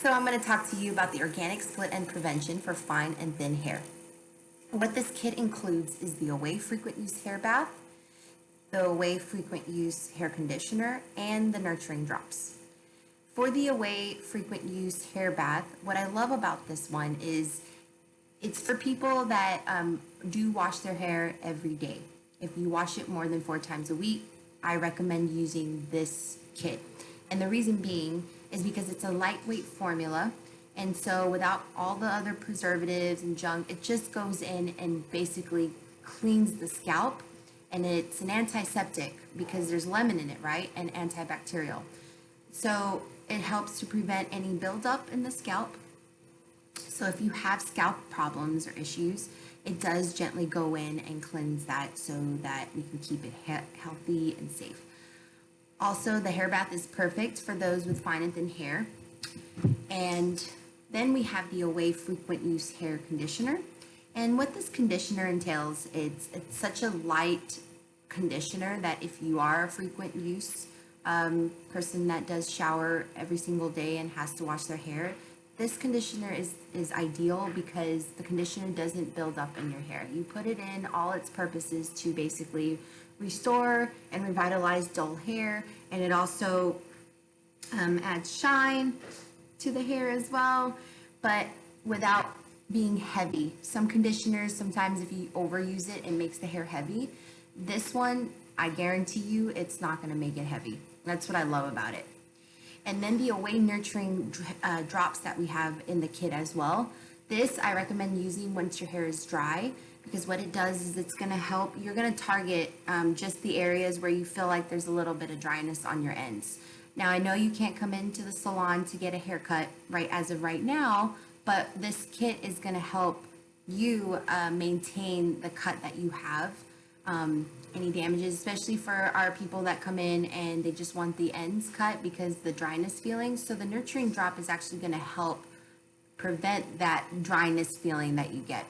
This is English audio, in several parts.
So I'm going to talk to you about the organic split end prevention for fine and thin hair. What this kit includes is the away frequent use hair bath, the away frequent use hair conditioner, and the nurturing drops. For the away frequent use hair bath, what I love about this one is it's for people that do wash their hair every day. If you wash it more than 4 times a week, I recommend using this kit. And the reason being is because it's a lightweight formula, and so without all the other preservatives and junk, it just goes in and basically cleans the scalp. And it's an antiseptic because there's lemon in it, right? And antibacterial. So it helps to prevent any buildup in the scalp. So if you have scalp problems or issues, it does gently go in and cleanse that so that we can keep it healthy and safe. Also, the hair bath is perfect for those with fine and thin hair. And then we have the away frequent use hair conditioner. And what this conditioner entails, it's such a light conditioner that if you are a frequent use person that does shower every single day and has to wash their hair, this conditioner is ideal because the conditioner doesn't build up in your hair. You put it in, all its purpose is to basically restore and revitalize dull hair, and it also adds shine to the hair as well, but without being heavy. Some conditioners, sometimes if you overuse it, it makes the hair heavy. This one, I guarantee you, it's not going to make it heavy. That's what I love about it. And then the away nurturing drops that we have in the kit as well. This I recommend using once your hair is dry, because what it does is it's going to help, you're going to target just the areas where you feel like there's a little bit of dryness on your ends. Now I know you can't come into the salon to get a haircut right as of right now, but this kit is going to help you maintain the cut that you have. Any damages, especially for our people that come in and they just want the ends cut because the dryness feeling. So the nurturing drop is actually going to help prevent that dryness feeling that you get.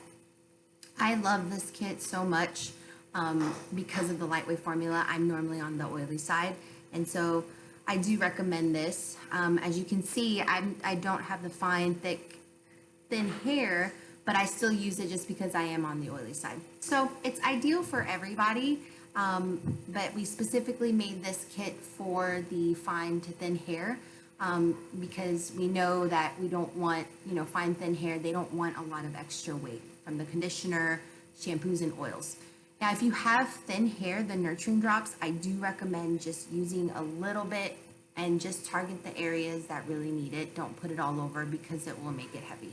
I love this kit so much because of the lightweight formula. I'm normally on the oily side, and so I do recommend this. As you can see, I don't have the fine, thick, thin hair, but I still use it just because I am on the oily side. So it's ideal for everybody, but we specifically made this kit for the fine to thin hair because we know that we don't want, fine, thin hair, they don't want a lot of extra weight from the conditioner, shampoos, and oils. Now, if you have thin hair, the nurturing drops, I do recommend just using a little bit and just target the areas that really need it. Don't put it all over because it will make it heavy.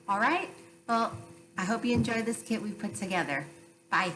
All right. Well, I hope you enjoy this kit we've put together. Bye.